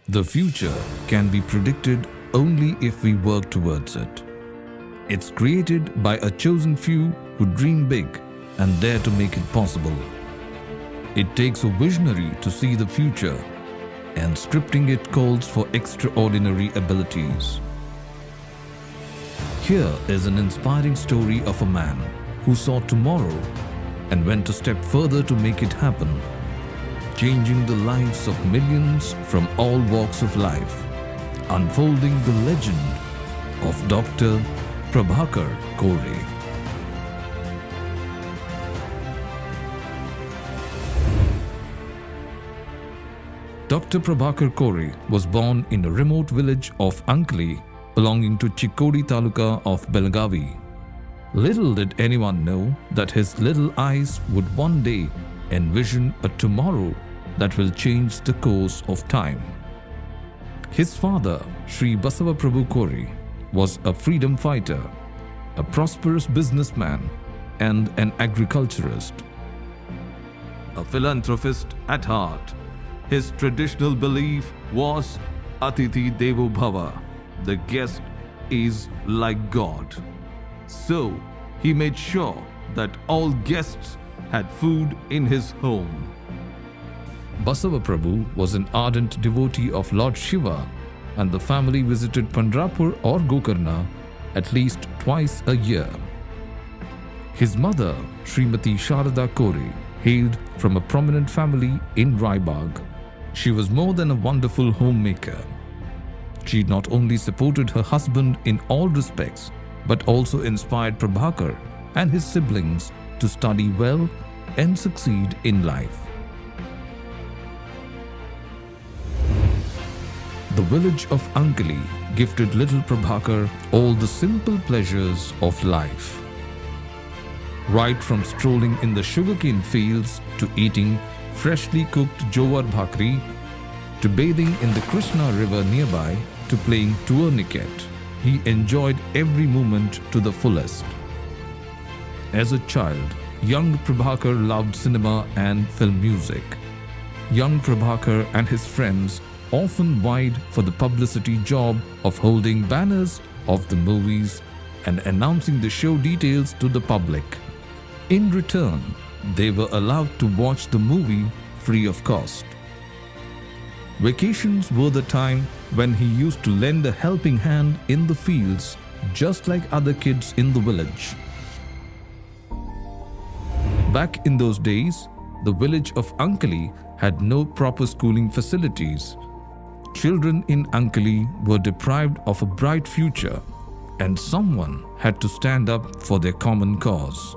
The future can be predicted only if we work towards it. It's created by a chosen few who dream big and dare to make it possible. It takes a visionary to see the future, and scripting it calls for extraordinary abilities. Here is an inspiring story of a man who saw tomorrow and went a step further to make it happen, changing the lives of millions from all walks of life, unfolding the legend of Dr. Prabhakar Kore. Dr. Prabhakar Kore was born in a remote village of Ankali belonging to Chikkodi Taluka of Belagavi. Little did anyone know that his little eyes would one day envision a tomorrow that will change the course of time. His father, Sri Basava Prabhu Kore, was a freedom fighter, a prosperous businessman, and an agriculturist. A philanthropist at heart, his traditional belief was Atithi Devo Bhava, the guest is like God. So, he made sure that all guests had food in his home. Basava Prabhu was an ardent devotee of Lord Shiva, and the family visited Pandharpur or Gokarna at least twice a year. His mother, Srimati Sharada Kore, hailed from a prominent family in Raibagh. She was more than a wonderful homemaker. She not only supported her husband in all respects, but also inspired Prabhakar and his siblings to study well and succeed in life. The village of Ankali gifted little Prabhakar all the simple pleasures of life. Right from strolling in the sugarcane fields to eating freshly cooked jowar bhakri, to bathing in the Krishna river nearby, to playing tourniquet, he enjoyed every moment to the fullest. As a child, young Prabhakar loved cinema and film music. Young Prabhakar and his friends often vied for the publicity job of holding banners of the movies and announcing the show details to the public. In return, they were allowed to watch the movie free of cost. Vacations were the time when he used to lend a helping hand in the fields, just like other kids in the village. Back in those days, the village of Ankali had no proper schooling facilities. Children in Ankali were deprived of a bright future, and someone had to stand up for their common cause.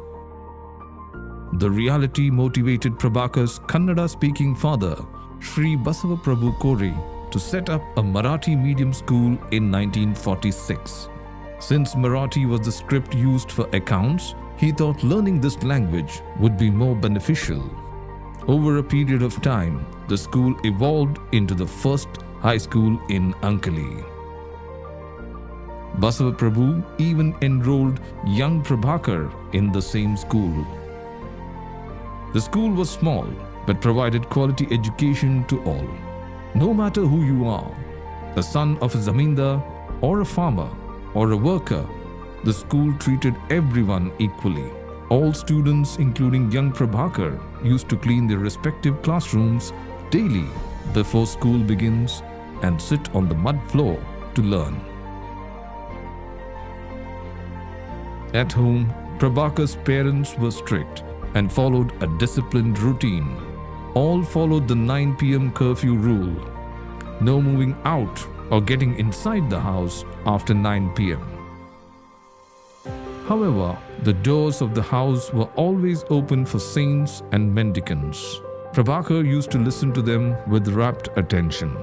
The reality motivated Prabhakar's Kannada-speaking father, Sri Basava Prabhu Kore, to set up a Marathi medium school in 1946. Since Marathi was the script used for accounts, he thought learning this language would be more beneficial. Over a period of time, the school evolved into the first high school in Ankali. Basava Prabhu even enrolled young Prabhakar in the same school. The school was small but provided quality education to all. No matter who you are, the son of a zamindar or a farmer or a worker, the school treated everyone equally. All students, including young Prabhakar, used to clean their respective classrooms daily before school begins and sit on the mud floor to learn. At home, Prabhakar's parents were strict and followed a disciplined routine. All followed the 9 p.m. curfew rule. No moving out or getting inside the house after 9 p.m. However, the doors of the house were always open for saints and mendicants. Prabhakar used to listen to them with rapt attention.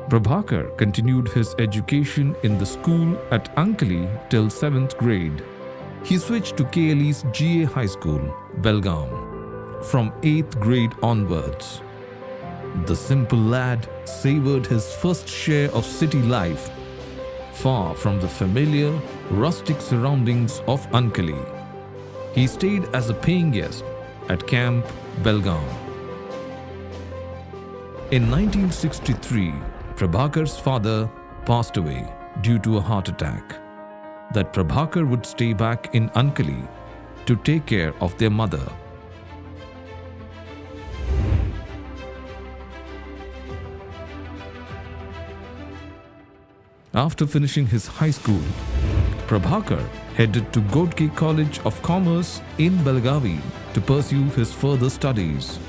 Prabhakar continued his education in the school at Ankali till 7th grade. He switched to KLE's GA High School, Belgaum, from 8th grade onwards. The simple lad savored his first share of city life, far from the familiar, rustic surroundings of Ankali. He stayed as a paying guest at Camp Belgaum. In 1963, Prabhakar's father passed away due to a heart attack. That Prabhakar would stay back in Ankali to take care of their mother. After finishing his high school, Prabhakar headed to Godke College of Commerce in Belgavi to pursue his further studies.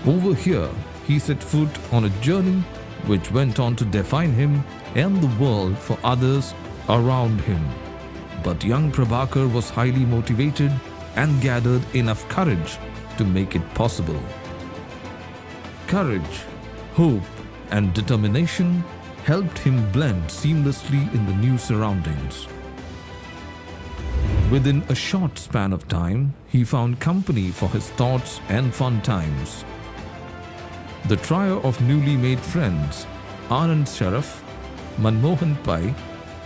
Over here, he set foot on a journey which went on to define him and the world for others around him. But young Prabhakar was highly motivated and gathered enough courage to make it possible. Courage, hope, and determination helped him blend seamlessly in the new surroundings. Within a short span of time, he found company for his thoughts and fun times. The trio of newly made friends, Anand Sharaf, Manmohan Pai,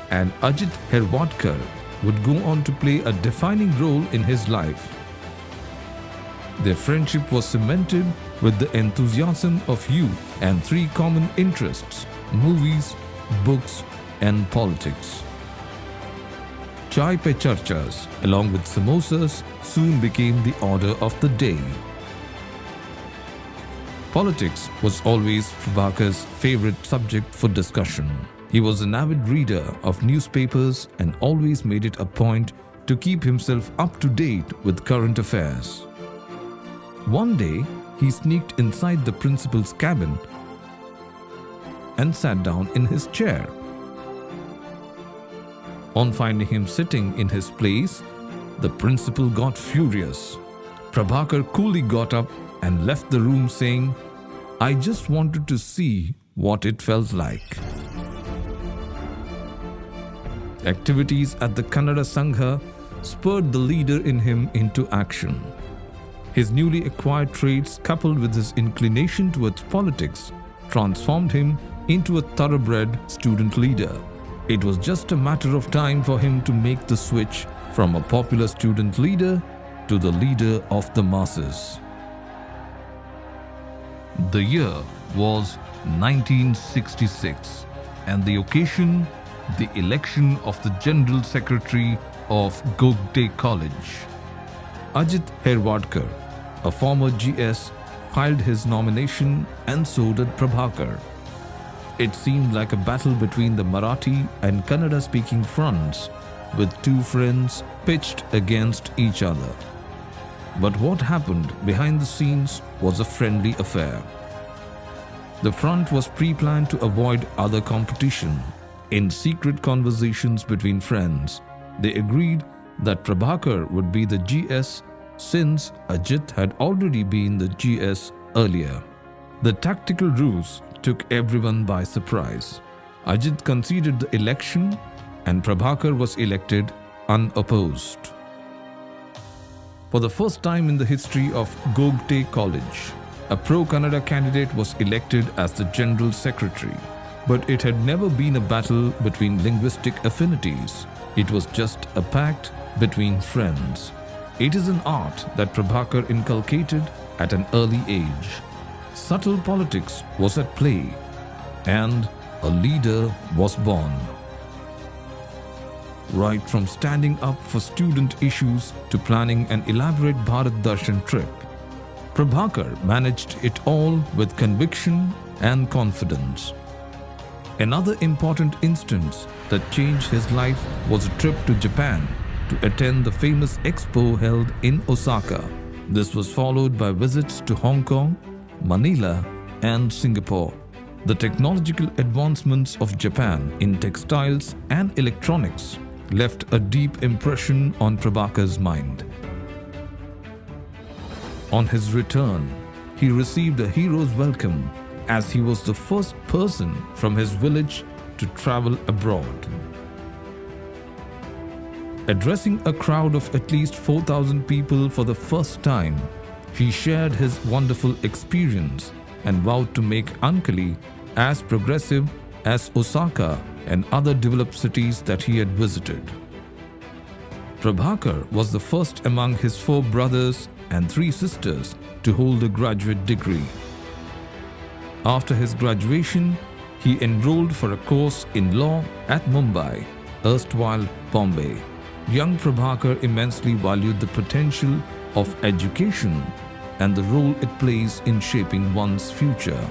and Ajit Herwadkar, would go on to play a defining role in his life. Their friendship was cemented with the enthusiasm of youth and three common interests: movies, books, and politics. Chai Pe Charchas, along with samosas, soon became the order of the day. Politics was always Prabhakar's favorite subject for discussion. He was an avid reader of newspapers and always made it a point to keep himself up to date with current affairs. One day, he sneaked inside the principal's cabin and sat down in his chair. On finding him sitting in his place, the principal got furious. Prabhakar coolly got up and left the room saying, "I just wanted to see what it felt like." Activities at the Kannada Sangha spurred the leader in him into action. His newly acquired traits, coupled with his inclination towards politics, transformed him into a thoroughbred student leader. It was just a matter of time for him to make the switch from a popular student leader to the leader of the masses. The year was 1966 and the occasion, the election of the General Secretary of Godke College. Ajit Herwadkar, a former GS, filed his nomination and so did Prabhakar. It seemed like a battle between the Marathi and Kannada-speaking fronts, with two friends pitched against each other. But what happened behind the scenes was a friendly affair. The front was pre-planned to avoid other competition. In secret conversations between friends, they agreed that Prabhakar would be the GS since Ajit had already been the GS earlier. The tactical ruse took everyone by surprise. Ajit conceded the election and Prabhakar was elected unopposed. For the first time in the history of Godke College, a pro-Kannada candidate was elected as the General Secretary. But it had never been a battle between linguistic affinities. It was just a pact between friends. It is an art that Prabhakar inculcated at an early age. Subtle politics was at play, and a leader was born. Right from standing up for student issues to planning an elaborate Bharat Darshan trip, Prabhakar managed it all with conviction and confidence. Another important instance that changed his life was a trip to Japan to attend the famous expo held in Osaka. This was followed by visits to Hong Kong, Manila, and Singapore. The technological advancements of Japan in textiles and electronics left a deep impression on Prabhakar's mind. On his return, he received a hero's welcome as he was the first person from his village to travel abroad. Addressing a crowd of at least 4,000 people for the first time, he shared his wonderful experience and vowed to make Ankali as progressive as Osaka and other developed cities that he had visited. Prabhakar was the first among his 4 brothers and 3 sisters to hold a graduate degree. After his graduation, he enrolled for a course in law at Mumbai, erstwhile Bombay. Young Prabhakar immensely valued the potential of education and the role it plays in shaping one's future.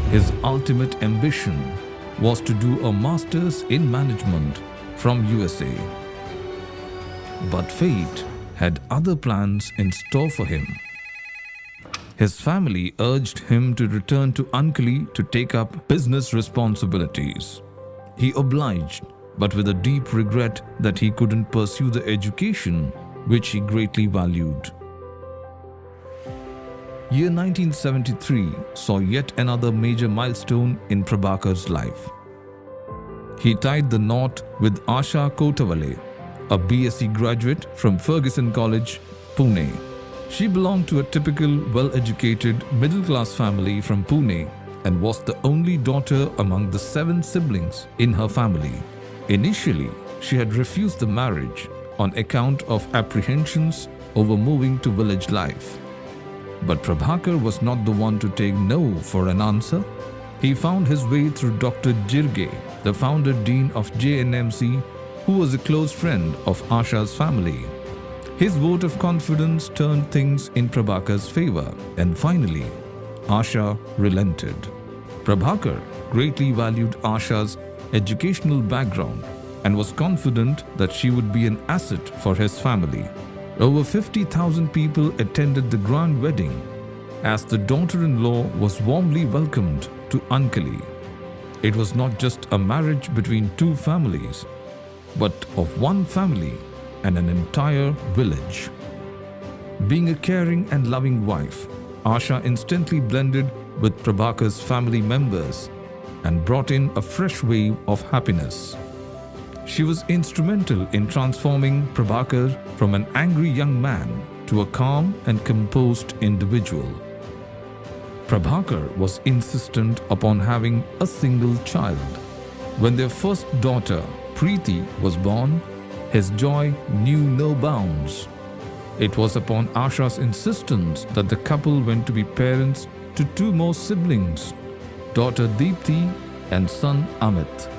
His ultimate ambition was to do a master's in management from USA. But fate had other plans in store for him. His family urged him to return to Ankali to take up business responsibilities. He obliged, but with a deep regret that he couldn't pursue the education which he greatly valued. Year 1973 saw yet another major milestone in Prabhakar's life. He tied the knot with Asha Kotawale, a BSc graduate from Ferguson College, Pune. She belonged to a typical, well-educated, middle-class family from Pune and was the only daughter among the 7 siblings in her family. Initially, she had refused the marriage on account of apprehensions over moving to village life. But Prabhakar was not the one to take no for an answer. He found his way through Dr. Jirge, the founder dean of JNMC, who was a close friend of Asha's family. His vote of confidence turned things in Prabhakar's favor, and finally, Asha relented. Prabhakar greatly valued Asha's educational background and was confident that she would be an asset for his family. Over 50,000 people attended the grand wedding as the daughter-in-law was warmly welcomed to Ankali. It was not just a marriage between 2 families, but of one family and an entire village. Being a caring and loving wife, Asha instantly blended with Prabhakar's family members and brought in a fresh wave of happiness. She was instrumental in transforming Prabhakar from an angry young man to a calm and composed individual. Prabhakar was insistent upon having a single child. When their first daughter, Preeti, was born, his joy knew no bounds. It was upon Asha's insistence that the couple went to be parents to 2 more siblings, daughter Deepthi and son Amit.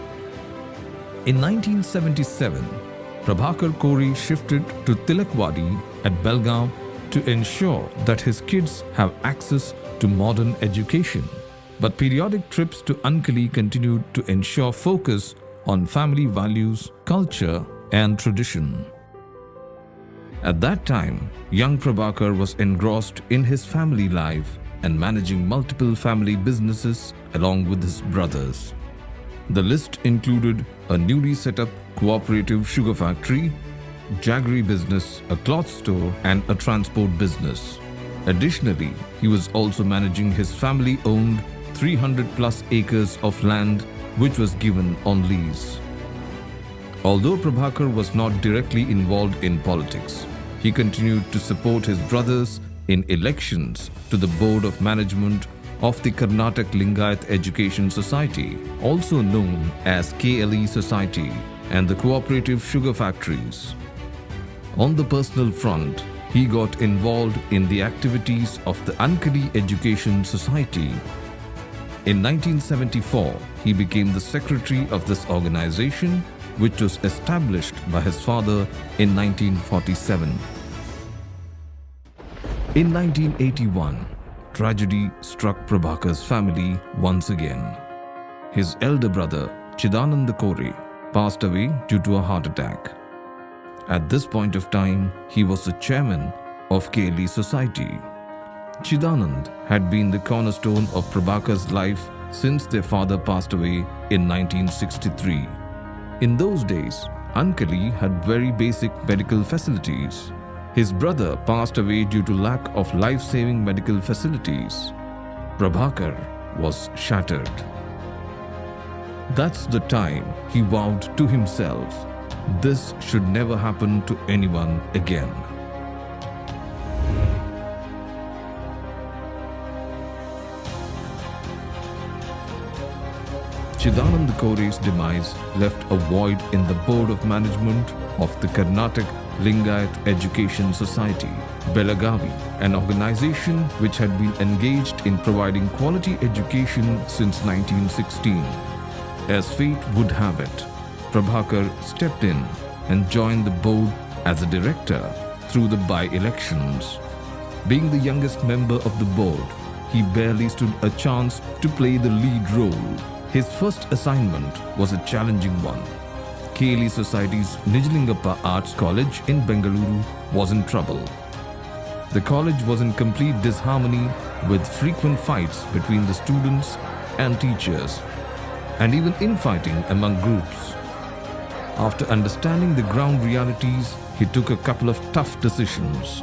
In 1977, Prabhakar Kori shifted to Tilakwadi at Belgaum to ensure that his kids have access to modern education. But periodic trips to Ankali continued to ensure focus on family values, culture, and tradition. At that time, young Prabhakar was engrossed in his family life and managing multiple family businesses along with his brothers. The list included a newly set up cooperative sugar factory, jaggery business, a cloth store, and a transport business. Additionally, he was also managing his family-owned 300+ acres of land which was given on lease. Although Prabhakar was not directly involved in politics, he continued to support his brothers in elections to the Board of Management of the Karnataka Lingayat Education Society, also known as KLE Society, and the cooperative sugar factories. On the personal front, he got involved in the activities of the Ankali Education Society. In 1974, he became the secretary of this organization, which was established by his father in 1947. In 1981, tragedy struck Prabhakar's family once again. His elder brother, Chidanand Kori, passed away due to a heart attack. At this point of time, he was the chairman of KLE Society. Chidanand had been the cornerstone of Prabhakar's life since their father passed away in 1963. In those days, Ankali had very basic medical facilities. His brother passed away due to lack of life-saving medical facilities. Prabhakar was shattered. That's the time he vowed to himself, this should never happen to anyone again. Chidanand Kori's demise left a void in the Board of Management of the Karnataka Lingayat Education Society. Belagavi, an organization which had been engaged in providing quality education since 1916. As fate would have it, Prabhakar stepped in and joined the board as a director through the by-elections. Being the youngest member of the board, he barely stood a chance to play the lead role. His first assignment was a challenging one. KLE Society's Nijlingappa Arts College in Bengaluru was in trouble. The college was in complete disharmony with frequent fights between the students and teachers, and even infighting among groups. After understanding the ground realities, he took a couple of tough decisions.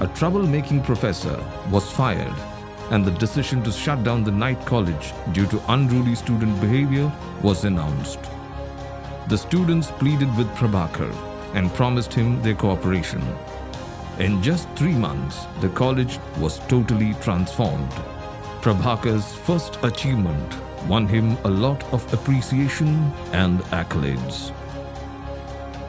A troublemaking professor was fired, and the decision to shut down the night college due to unruly student behavior was announced. The students pleaded with Prabhakar and promised him their cooperation. In just 3 months, the college was totally transformed. Prabhakar's first achievement won him a lot of appreciation and accolades.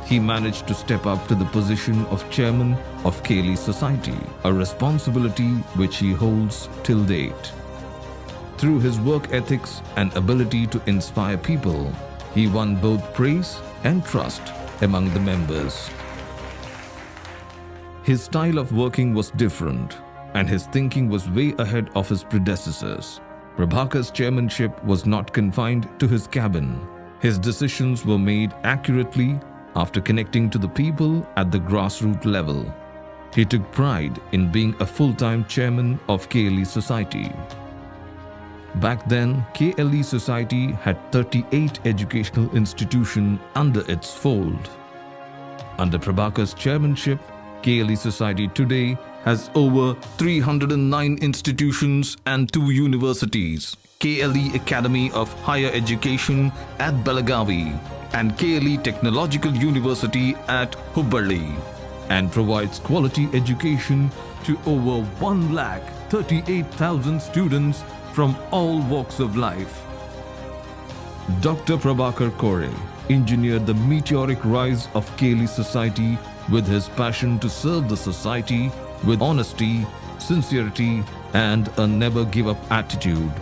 He managed to step up to the position of chairman of KLE Society, a responsibility which he holds till date. Through his work ethics and ability to inspire people, he won both praise and trust among the members. His style of working was different, and his thinking was way ahead of his predecessors. Prabhakar's chairmanship was not confined to his cabin. His decisions were made accurately after connecting to the people at the grassroots level. He took pride in being a full-time chairman of KLE Society. Back then, KLE Society had 38 educational institutions under its fold. Under Prabhakar's chairmanship, KLE Society today has over 309 institutions and 2 universities, KLE Academy of Higher Education at Belagavi and KLE Technological University at Hubballi, and provides quality education to over 138,000 students from all walks of life. Dr. Prabhakar Kore engineered the meteoric rise of KLE Society with his passion to serve the society with honesty, sincerity, and a never-give-up attitude.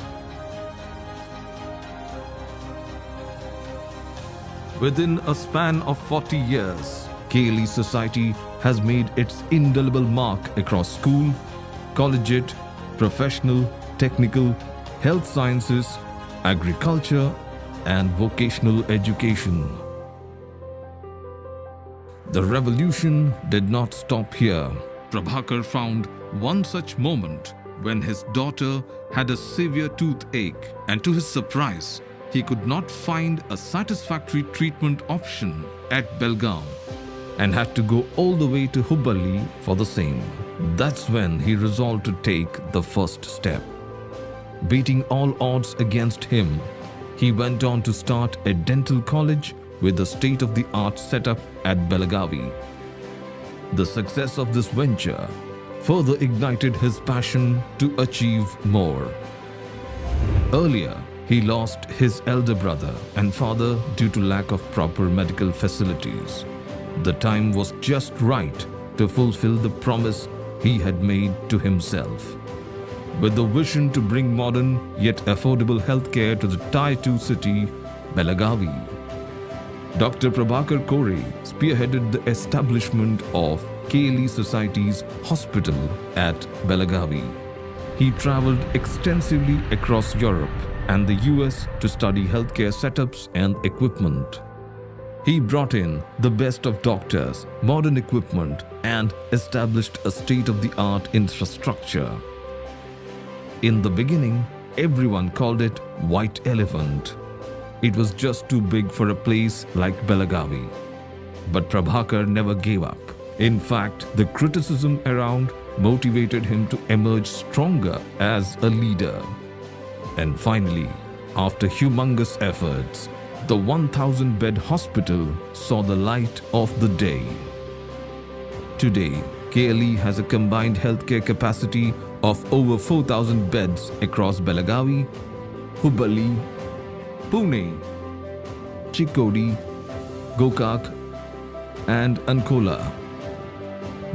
Within a span of 40 years, KLE Society has made its indelible mark across school, collegiate, professional, technical, health sciences, agriculture, and vocational education. The revolution did not stop here. Prabhakar found one such moment when his daughter had a severe toothache, and to his surprise, he could not find a satisfactory treatment option at Belgaum and had to go all the way to Hubballi for the same. That's when he resolved to take the first step. Beating all odds against him, he went on to start a dental college with a state-of-the-art setup at Belagavi. The success of this venture further ignited his passion to achieve more. Earlier, he lost his elder brother and father due to lack of proper medical facilities. The time was just right to fulfill the promise he had made to himself. With the vision to bring modern yet affordable healthcare to the Tier 2 city, Belagavi, Dr. Prabhakar Kore spearheaded the establishment of KLE Society's hospital at Belagavi. He traveled extensively across Europe and the US to study healthcare setups and equipment. He brought in the best of doctors, modern equipment, and established a state-of-the-art infrastructure. In the beginning, everyone called it White Elephant. It was just too big for a place like Belagavi. But Prabhakar never gave up. In fact, the criticism around motivated him to emerge stronger as a leader. And finally, after humongous efforts, the 1,000-bed hospital saw the light of the day. Today, KLE has a combined healthcare capacity of over 4,000 beds across Belagavi, Hubballi, Pune, Chikkodi, Gokak, and Ankola.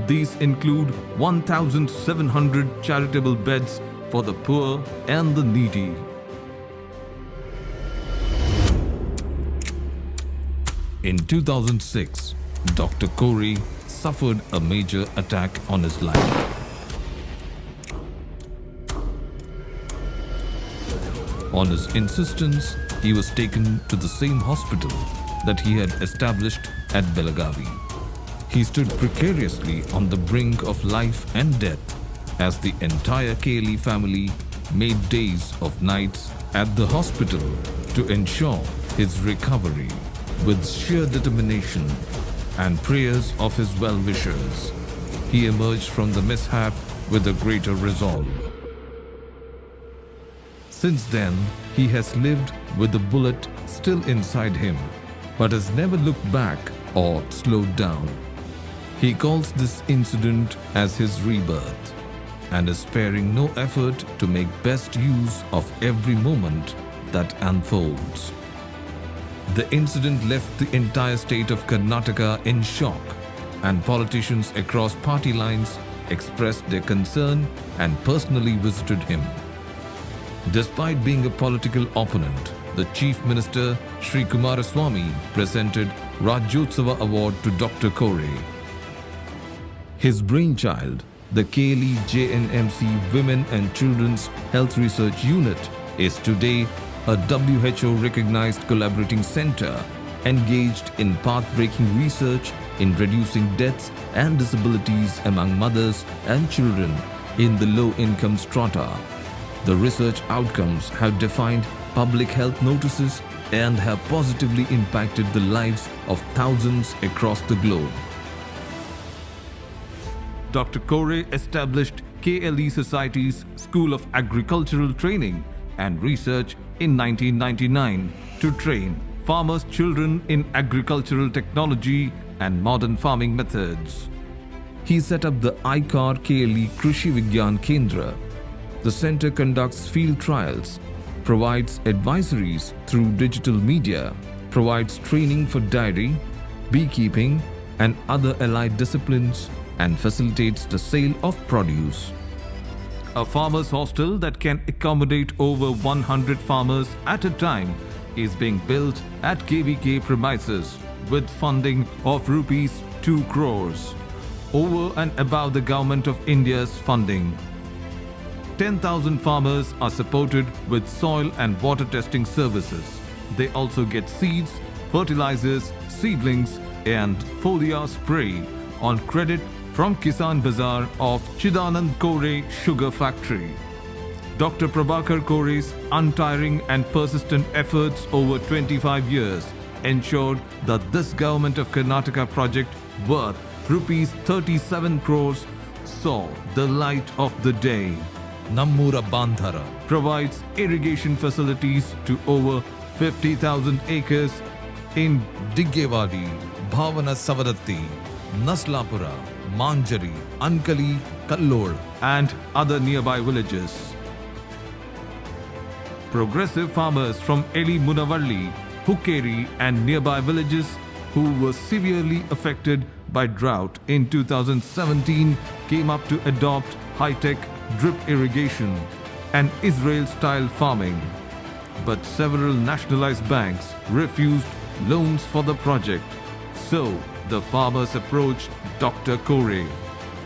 These include 1,700 charitable beds for the poor and the needy. In 2006, Dr. Corey suffered a major attack on his life. On his insistence, he was taken to the same hospital that he had established at Belagavi. He stood precariously on the brink of life and death as the entire Kelly family made days of nights at the hospital to ensure his recovery. With sheer determination and prayers of his well-wishers, he emerged from the mishap with a greater resolve. Since then, he has lived with the bullet still inside him, but has never looked back or slowed down. He calls this incident as his rebirth and is sparing no effort to make best use of every moment that unfolds. The incident left the entire state of Karnataka in shock, and politicians across party lines expressed their concern and personally visited him. Despite being a political opponent, the Chief Minister Sri Kumaraswamy presented Rajyotsava Award to Dr. Corey. His brainchild, the Kelly JNMC Women and Children's Health Research Unit, is today a WHO-recognized collaborating center engaged in path-breaking research in reducing deaths and disabilities among mothers and children in the low-income strata. The research outcomes have defined public health notices and have positively impacted the lives of thousands across the globe. Dr. Corey established KLE Society's School of Agricultural Training and Research in 1999 to train farmers' children in agricultural technology and modern farming methods. He set up the ICAR KLE Krishi Vigyan Kendra. The center conducts field trials, provides advisories through digital media, provides training for dairy, beekeeping, and other allied disciplines, and facilitates the sale of produce. A farmers' hostel that can accommodate over 100 farmers at a time is being built at KVK premises with funding of rupees 2 crores, over and above the Government of India's funding. 10,000 farmers are supported with soil and water testing services. They also get seeds, fertilizers, seedlings, and foliar spray on credit from Kisan Bazaar of Chidanand Corey Sugar Factory. Dr. Prabhakar Corey's untiring and persistent efforts over 25 years ensured that this Government of Karnataka project worth rupees 37 crores saw the light of the day. Nammura Bandhara provides irrigation facilities to over 50,000 acres in Diggewadi, Bhavana Savaratti, Naslapura, Manjari, Ankali, Kallol, and other nearby villages. Progressive farmers from Eli Munavalli, Hukkeri, and nearby villages who were severely affected by drought in 2017 came up to adopt high-tech drip irrigation and Israel-style farming. But several nationalized banks refused loans for the project. So, the farmers approached Dr. Corey.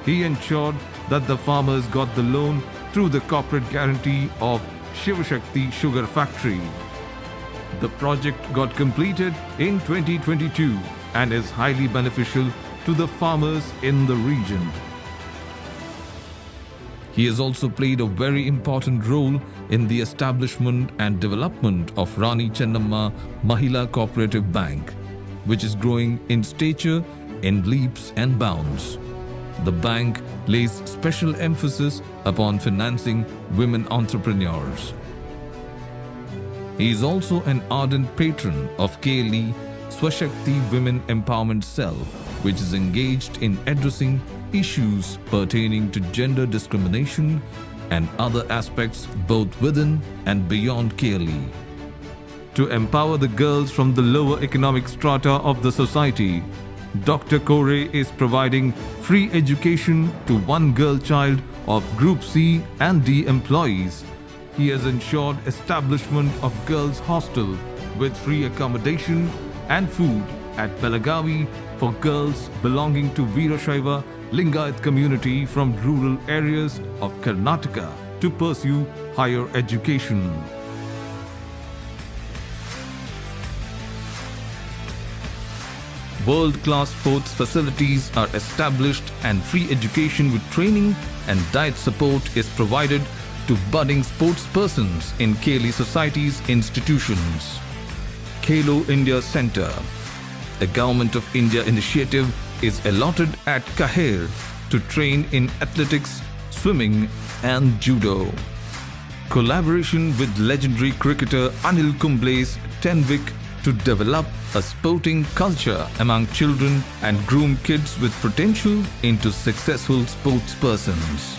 He ensured that the farmers got the loan through the corporate guarantee of Shivashakti Sugar Factory. The project got completed in 2022 and is highly beneficial to the farmers in the region. He has also played a very important role in the establishment and development of Rani Chennamma Mahila Cooperative Bank, which is growing in stature in leaps and bounds. The bank lays special emphasis upon financing women entrepreneurs. He is also an ardent patron of KLE Swashakti Women Empowerment Cell, which is engaged in addressing issues pertaining to gender discrimination and other aspects both within and beyond KLE. To empower the girls from the lower economic strata of the society, Dr. Kore is providing free education to one girl child of Group C and D employees. He has ensured establishment of girls' hostel with free accommodation and food at Belagavi for girls belonging to Veerashaiva Lingayat community from rural areas of Karnataka to pursue higher education. World-class sports facilities are established and free education with training and diet support is provided to budding sports persons in Keli Society's institutions. Khelo India Centre, a Government of India initiative, is allotted at Kaher to train in athletics, swimming and judo. Collaboration with legendary cricketer Anil Kumble's Tenwick to develop a sporting culture among children and groom kids with potential into successful sports persons.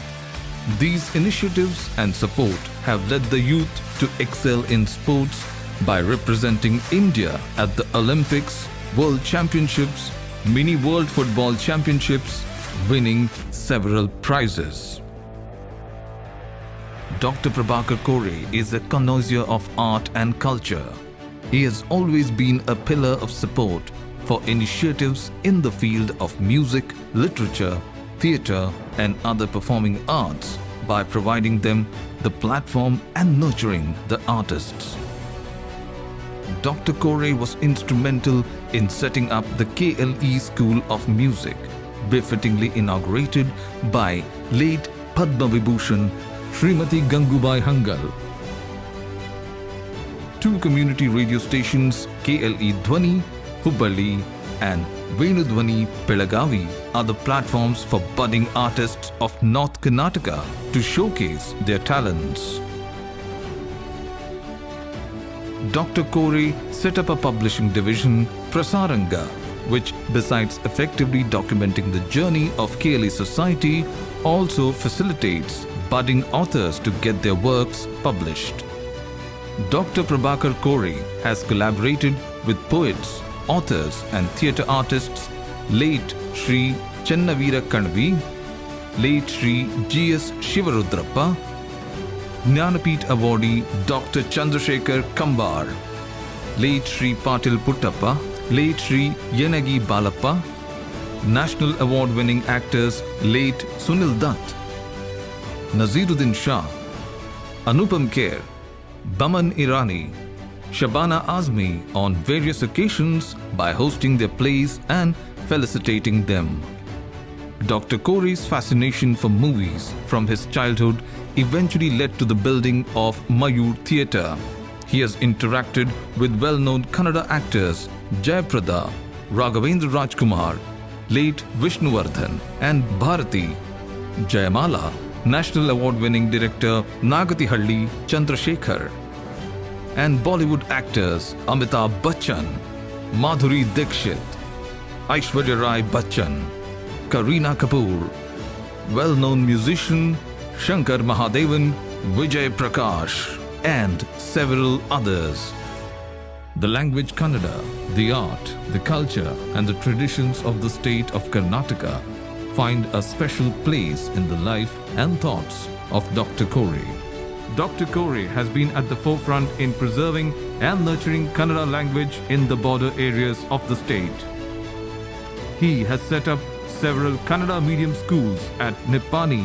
These initiatives and support have led the youth to excel in sports by representing India at the Olympics, World Championships, Mini World Football Championships, winning several prizes. Dr. Prabhakar Kore is a connoisseur of art and culture. He has always been a pillar of support for initiatives in the field of music, literature, theatre and other performing arts by providing them the platform and nurturing the artists. Dr. Kore was instrumental in setting up the KLE School of Music, befittingly inaugurated by late Padma Vibhushan Srimati Gangubai Hangal. Two community radio stations, KLE Dhwani, Hubballi and Venudhwani Belagavi, are the platforms for budding artists of North Karnataka to showcase their talents. Dr. Kore set up a publishing division, Prasaranga, which besides effectively documenting the journey of KLE Society, also facilitates budding authors to get their works published. Dr. Prabhakar Kore has collaborated with poets, authors and theatre artists late Sri Chennavira Kanvi, late Sri G.S. Shivarudrappa, Jnanapith awardee Dr. Chandrasekhar Kambar, late Sri Patil Puttappa, late Sri Yanagi Balappa, National Award-winning actors late Sunil Dutt, Naziruddin Shah, Anupam Kher, Baman Irani, Shabana Azmi on various occasions by hosting their plays and felicitating them. Dr. Kore's fascination for movies from his childhood eventually led to the building of Mayur Theatre. He has interacted with well-known Kannada actors Jayaprada, Raghavendra Rajkumar, late Vishnuvardhan and Bharati, Jayamala, National Award-winning director Nagatihalli Chandrasekhar, and Bollywood actors Amitabh Bachchan, Madhuri Dixit, Aishwarya Rai Bachchan, Kareena Kapoor, well-known musician Shankar Mahadevan, Vijay Prakash, and several others. The language Kannada, the art, the culture and the traditions of the state of Karnataka find a special place in the life and thoughts of Dr. Kore. Dr. Kore has been at the forefront in preserving and nurturing Kannada language in the border areas of the state. He has set up several Kannada medium schools at Nippani,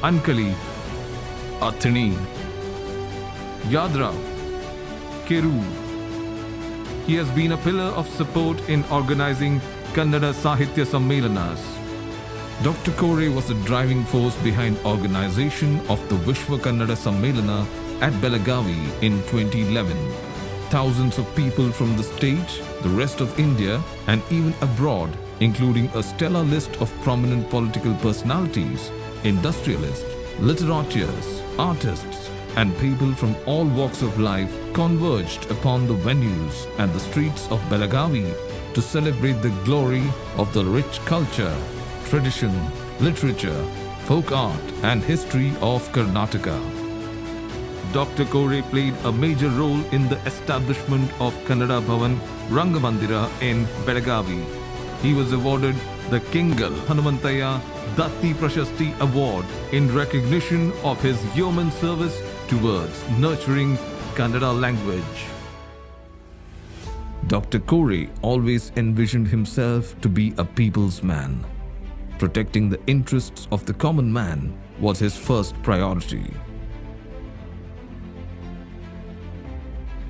Ankali, Athini, Yadra, Keru. He has been a pillar of support in organizing Kannada Sahitya Sammelanas. Dr. Kore was the driving force behind organization of the Vishwa Kannada Sammelana at Belagavi in 2011. Thousands of people from the state, the rest of India and even abroad, including a stellar list of prominent political personalities, industrialists, literateurs, artists and people from all walks of life converged upon the venues and the streets of Belagavi to celebrate the glory of the rich culture, tradition, literature, folk art and history of Karnataka. Dr. Kore played a major role in the establishment of Kannada Bhavan Rangamandira in Belagavi. he was awarded the Kingal Hanumantaya Datti Prashasti Award in recognition of his yeoman service towards nurturing Kannada language. Dr. Corey always envisioned himself to be a people's man. Protecting the interests of the common man was his first priority.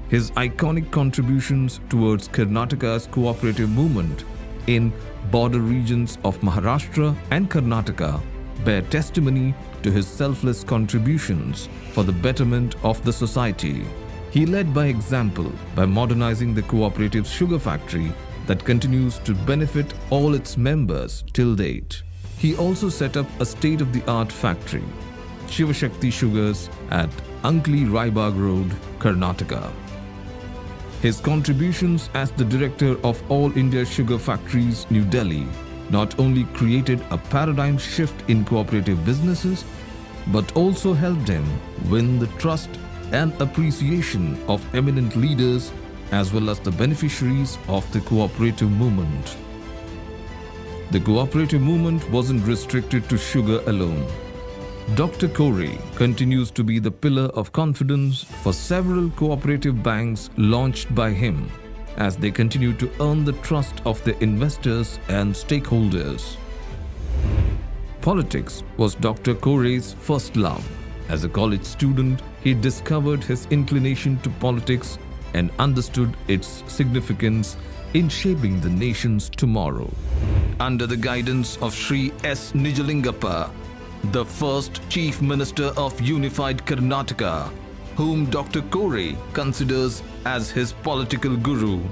His iconic contributions towards Karnataka's cooperative movement in border regions of Maharashtra and Karnataka bear testimony to his selfless contributions for the betterment of the society. He led by example by modernizing the Cooperative's sugar factory that continues to benefit all its members till date. He also set up a state-of-the-art factory, Shivashakti Sugars, at Ankli Raibag Road, Karnataka. His contributions as the director of All India Sugar Factories, New Delhi, not only created a paradigm shift in cooperative businesses, but also helped him win the trust and appreciation of eminent leaders as well as the beneficiaries of the cooperative movement. The cooperative movement wasn't restricted to sugar alone. Dr. Corey continues to be the pillar of confidence for several cooperative banks launched by him as they continue to earn the trust of their investors and stakeholders. Politics was Dr. Corey's first love. As a college student, he discovered his inclination to politics and understood its significance in shaping the nation's tomorrow. Under the guidance of Sri S. Nijalingappa, the first Chief Minister of Unified Karnataka, whom Dr. Corey considers as his political guru,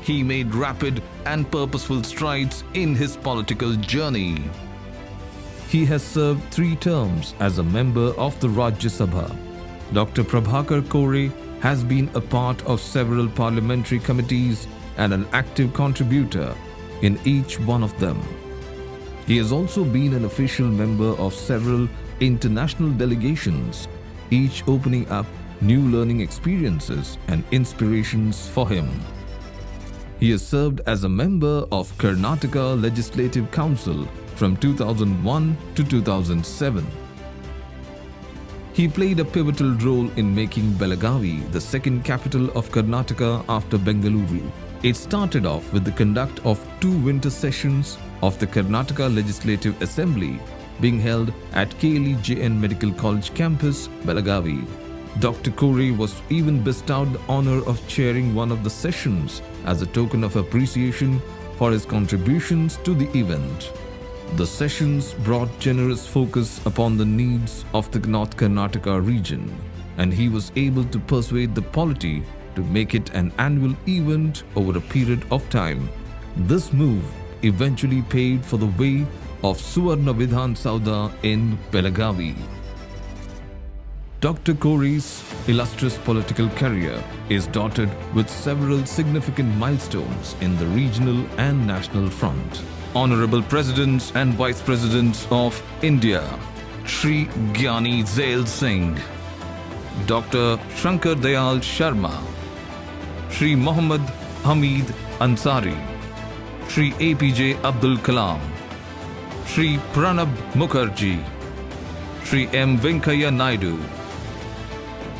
he made rapid and purposeful strides in his political journey. He has served 3 terms as a member of the Rajya Sabha. Dr. Prabhakar Corey has been a part of several parliamentary committees and an active contributor in each one of them. He has also been an official member of several international delegations, each opening up new learning experiences and inspirations for him. He has served as a member of Karnataka Legislative Council from 2001 to 2007. He played a pivotal role in making Belagavi the second capital of Karnataka after Bengaluru. It started off with the conduct of 2 winter sessions of the Karnataka Legislative Assembly being held at KLE-JN Medical College campus, Belagavi. Dr. Corey was even bestowed the honor of chairing one of the sessions as a token of appreciation for his contributions to the event. The sessions brought generous focus upon the needs of the North Karnataka region, and he was able to persuade the polity to make it an annual event over a period of time. This move eventually paved for the way of Suvarna Vidhan Sauda in Belagavi. Dr. Corey's illustrious political career is dotted with several significant milestones in the regional and national front. Honorable Presidents and Vice Presidents of India, Shri Gyani Zail Singh, Dr. Shankar Dayal Sharma, Shri Muhammad Hamid Ansari, Shri APJ Abdul Kalam, Shri Pranab Mukherjee, Shri M. Venkaiah Naidu,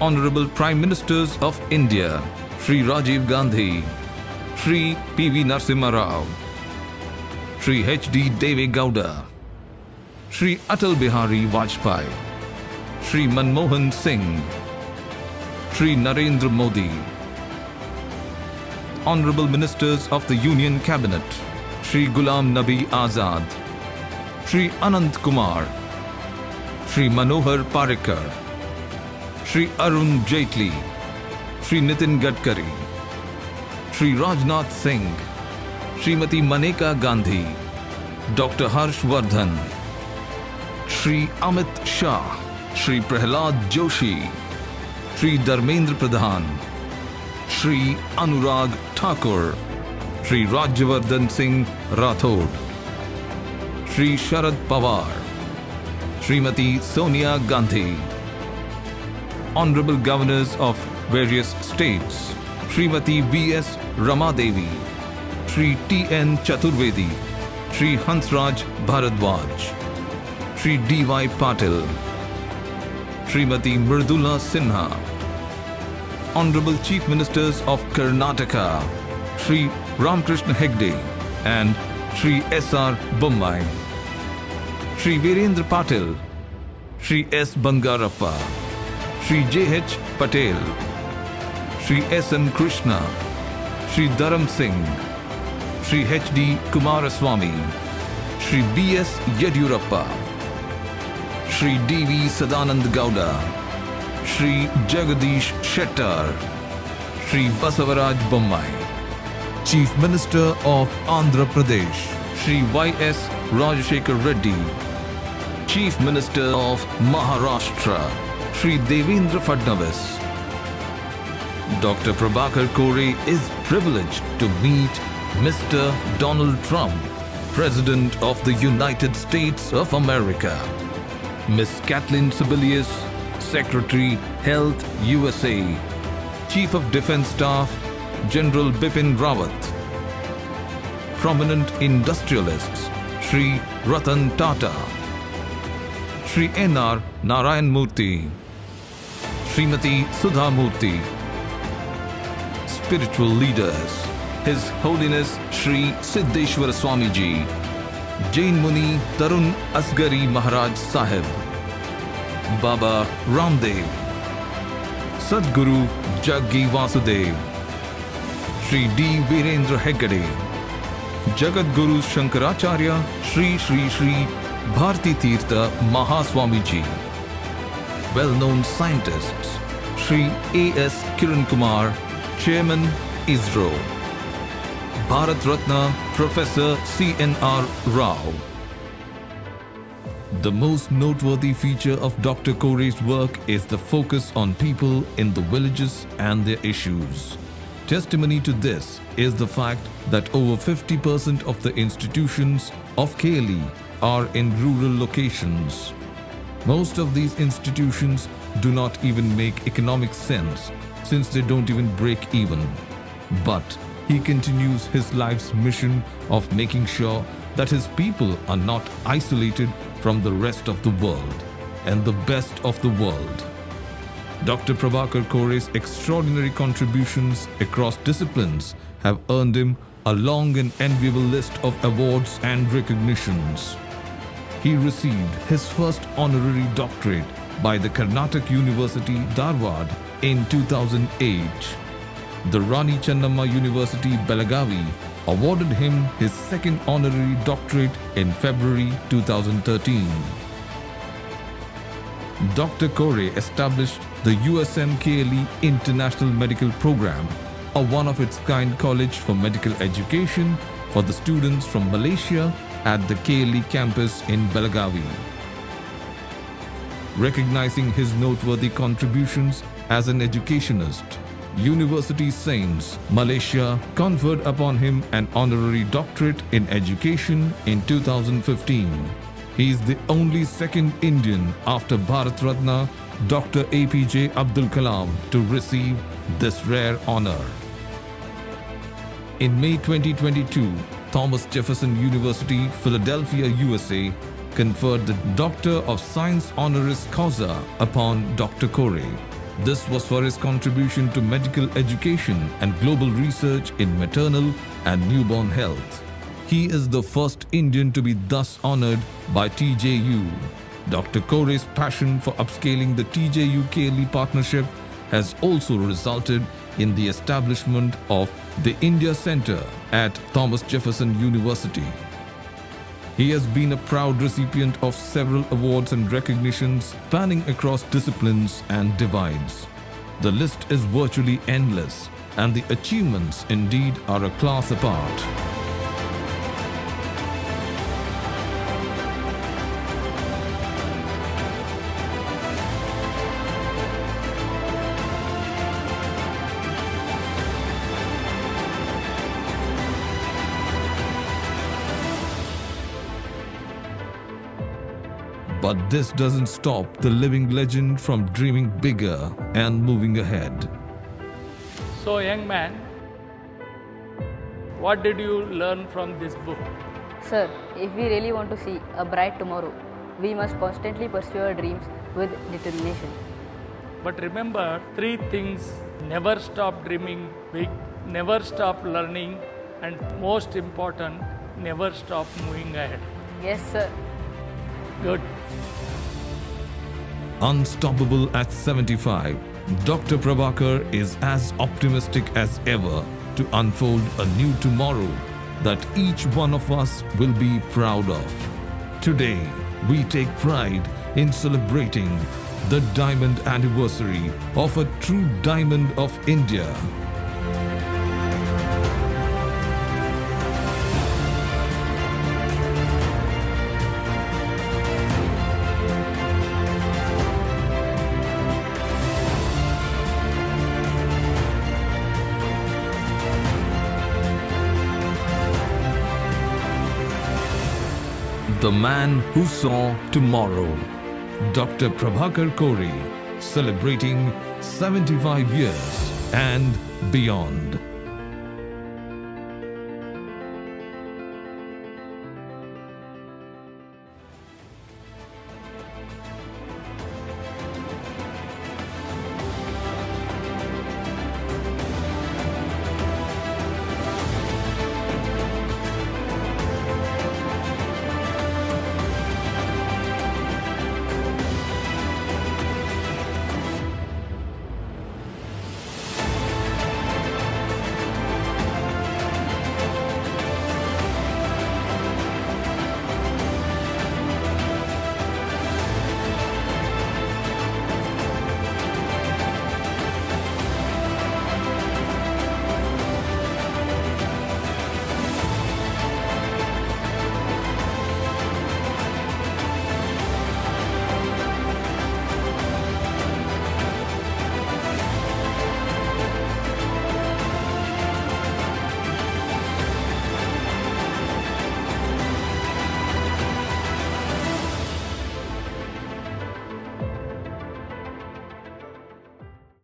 Honorable Prime Ministers of India, Shri Rajiv Gandhi, Shri P.V. Narasimha Rao, Shri H.D. Deve Gowda, Shri Atal Bihari Vajpayee, Shri Manmohan Singh, Shri Narendra Modi, Honorable Ministers of the Union Cabinet, Shri Ghulam Nabi Azad, Shri Anant Kumar, Shri Manohar Parrikar, Shri Arun Jaitley, Shri Nitin Gadkari, Shri Rajnath Singh, Srimati Maneka Gandhi, Dr. Harsh Vardhan, Shri Amit Shah, Shri Prahlad Joshi, Shri Dharmendra Pradhan, Shri Anurag Thakur, Shri Rajyavardhan Singh Rathod, Shri Sharad Pawar, Srimati Sonia Gandhi, Honorable Governors of various states, Srimati V.S. Ramadevi, Shri T.N. Chaturvedi, Shri Hansraj Bharadwaj, Shri D.Y. Patil, Srimati Mridula Sinha, Honorable Chief Ministers of Karnataka, Shri Ramkrishna Hegde and Shri S.R. Bommai, Shri Virendra Patil, Shri S. Bangarappa, Shri J.H. Patel, Shri S.M. Krishna, Shri Dharam Singh, Shri H.D. Kumaraswamy, Shri B.S. Yediyurappa, Shri D.V. Sadanand Gowda, Shri Jagadish Shettar, Shri Basavaraj Bommai, Chief Minister of Andhra Pradesh, Shri Y.S. Rajashekar Reddy, Chief Minister of Maharashtra, Shri Devendra Fadnavis. Dr. Prabhakar Kore is privileged to meet Mr. Donald Trump, President of the United States of America, Miss Kathleen Sebelius, Secretary, Health, USA, Chief of Defense Staff, General Bipin Rawat, prominent industrialists, Shri Ratan Tata, Shri N.R. Narayan Murthy, Srimati Sudha Murthy, spiritual leaders, His Holiness Shri Siddheshwara Swamiji, Jain Muni Tarun Asgari Maharaj Sahib, Baba Ramdev, Sadguru Jaggi Vasudev, Shri D. Virendra Hegde, Jagat Guru Shankaracharya Shri Bharti Tirtha Mahaswamiji, well-known scientists, Shri A.S. Kiran Kumar, Chairman, ISRO, Bharat Ratna Professor C.N.R. Rao. The most noteworthy feature of Dr. Kore's work is the focus on people in the villages and their issues. Testimony to this is the fact that over 50% of the institutions of KLE are in rural locations. Most of these institutions do not even make economic sense since they don't even break even. But he continues his life's mission of making sure that his people are not isolated from the rest of the world and the best of the world. Dr. Prabhakar Kore's extraordinary contributions across disciplines have earned him a long and enviable list of awards and recognitions. He received his first honorary doctorate by the Karnataka University, Dharwad in 2008. The Rani Chennamma University, Belagavi awarded him his second honorary doctorate in February 2013. Dr. Kore established the USMKLE International Medical Program, a one-of-its-kind college for medical education for the students from Malaysia at the KLE campus in Belagavi. Recognizing his noteworthy contributions as an educationist, University Saints, Malaysia conferred upon him an honorary doctorate in education in 2015. He is the only second Indian after Bharat Ratna Dr. APJ Abdul Kalam to receive this rare honor. In May 2022, Thomas Jefferson University, Philadelphia, USA conferred the Doctor of Science Honoris Causa upon Dr. Kore. This was for his contribution to medical education and global research in maternal and newborn health. He is the first Indian to be thus honored by TJU. Dr. Kore's passion for upscaling the TJU-KLE partnership has also resulted in the establishment of the India Center at Thomas Jefferson University. He has been a proud recipient of several awards and recognitions spanning across disciplines and divides. The list is virtually endless, and the achievements indeed are a class apart. But this doesn't stop the living legend from dreaming bigger and moving ahead. So, young man, what did you learn from this book? Sir, if we really want to see a bright tomorrow, we must constantly pursue our dreams with determination. But remember three things: never stop dreaming big, never stop learning, and most important, never stop moving ahead. Yes, sir. Good. Unstoppable at 75, Dr. Prabhakar is as optimistic as ever to unfold a new tomorrow that each one of us will be proud of. Today, we take pride in celebrating the diamond anniversary of a true diamond of India. The man who saw tomorrow, Dr. Prabhakar Kori, celebrating 75 years and beyond.